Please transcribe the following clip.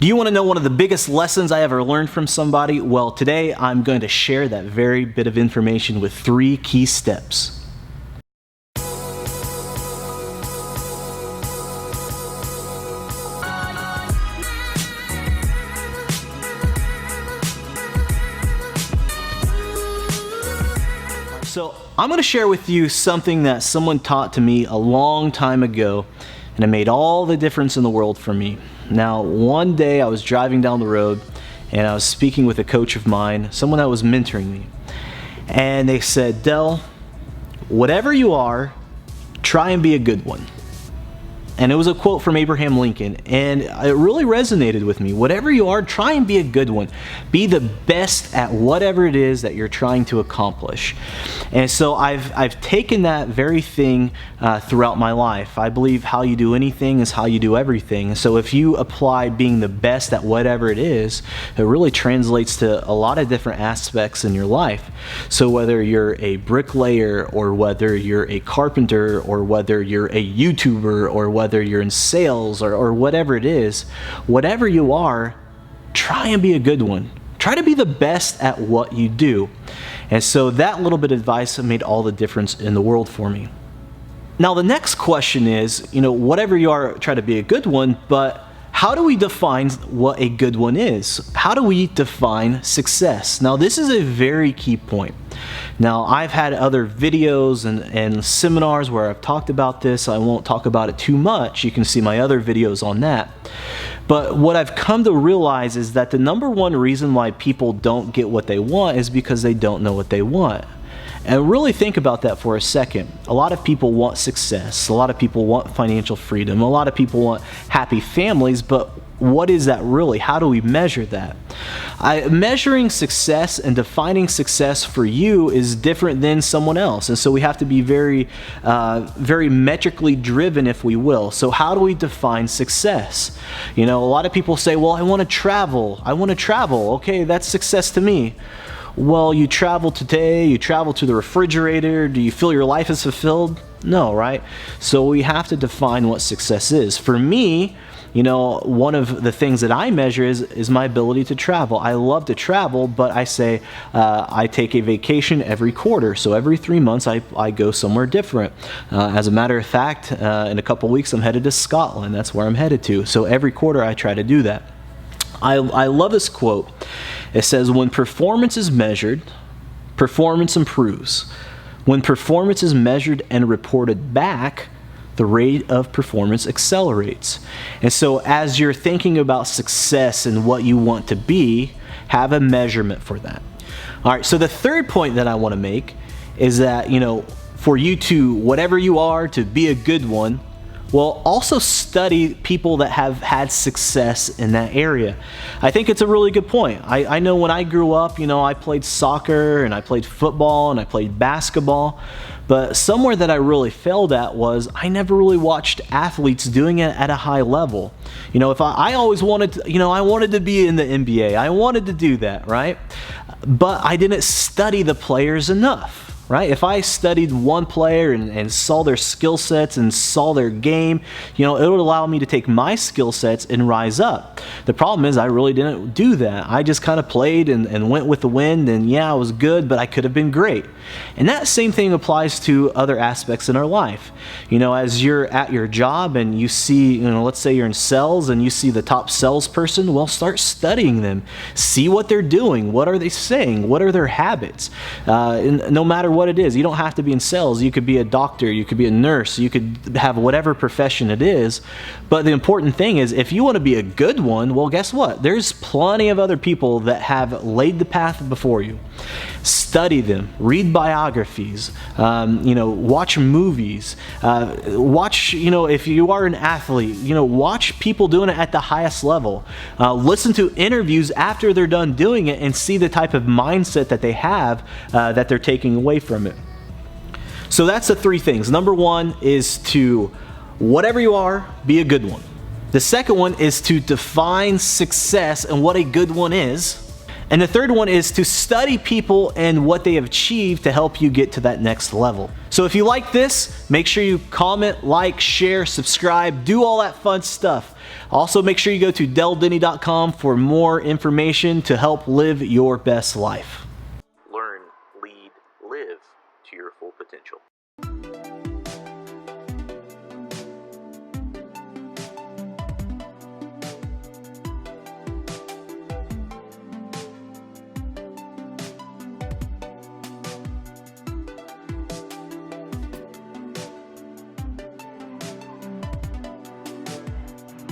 Do you want to know one of the biggest lessons I ever learned from somebody? Well, today I'm going to share that very bit of information with 3 key steps. So I'm going to share with you something that someone taught to me a long time ago, and it made all the difference in the world for me. Now, one day I was driving down the road and I was speaking with a coach of mine, someone that was mentoring me. And they said, "Del, whatever you are, try and be a good one." And it was a quote from Abraham Lincoln, and it really resonated with me. Whatever you are, try and be a good one. Be the best at whatever it is that you're trying to accomplish. And so I've taken that very thing throughout my life. I believe how you do anything is how you do everything. So if you apply being the best at whatever it is, it really translates to a lot of different aspects in your life. So whether you're a bricklayer, or whether you're a carpenter, or whether you're a YouTuber, or whether you're in sales, or whatever it is, whatever you are, try and be a good one. Try to be the best at what you do. And so that little bit of advice made all the difference in the world for me. Now the next question is, whatever you are, try to be a good one, but how do we define what a good one is? How do we define success? Now this is a very key point. Now I've had other videos and seminars where I've talked about this. I won't talk about it too much. You can see my other videos on that. But what I've come to realize is that the number one reason why people don't get what they want is because they don't know what they want. And really think about that for a second. A lot of people want success. A lot of people want financial freedom. A lot of people want happy families, but what is that really? How do we measure that? Measuring success and defining success for you is different than someone else. And so we have to be very metrically driven, if we will. So how do we define success? A lot of people say, well, I want to travel. I want to travel. Okay, that's success to me. Well, you travel today, you travel to the refrigerator, do you feel your life is fulfilled? No, right? So we have to define what success is. For me, one of the things that I measure is my ability to travel. I love to travel, but I say I take a vacation every quarter. So every 3 months I go somewhere different. As a matter of fact, in a couple weeks I'm headed to Scotland. That's where I'm headed to. So every quarter I try to do that. I love this quote. It says, "When performance is measured, performance improves. When performance is measured and reported back, the rate of performance accelerates." And so as you're thinking about success and what you want to be, have a measurement for that. All right, so the third point that I want to make is that, for you to, whatever you are, to be a good one, well, also study people that have had success in that area. I think it's a really good point. I know when I grew up, I played soccer and I played football and I played basketball, but somewhere that I really failed at was I never really watched athletes doing it at a high level. If I always wanted to, I wanted to be in the NBA. I wanted to do that, right? But I didn't study the players enough. Right? If I studied one player and saw their skill sets and saw their game, it would allow me to take my skill sets and rise up. The problem is I really didn't do that. I just kind of played and went with the wind, and yeah, I was good, but I could have been great. And that same thing applies to other aspects in our life. As you're at your job and you see, let's say you're in sales and you see the top salesperson, well, start studying them. See what they're doing. What are they saying? What are their habits? No matter what it is, you don't have to be in sales. You could be a doctor, you could be a nurse, you could have whatever profession it is. But the important thing is, if you want to be a good one, well, guess what? There's plenty of other people that have laid the path before you. Study them, read biographies, watch movies, watch, if you are an athlete, watch people doing it at the highest level. Listen to interviews after they're done doing it and see the type of mindset that they have that they're taking away from it. So that's the 3 things. Number 1 is to, whatever you are, be a good one. The second one is to define success and what a good one is. And the third one is to study people and what they have achieved to help you get to that next level. So if you like this, make sure you comment, like, share, subscribe, do all that fun stuff. Also, make sure you go to DellDenny.com for more information to help live your best life. Learn, lead, live to your full potential.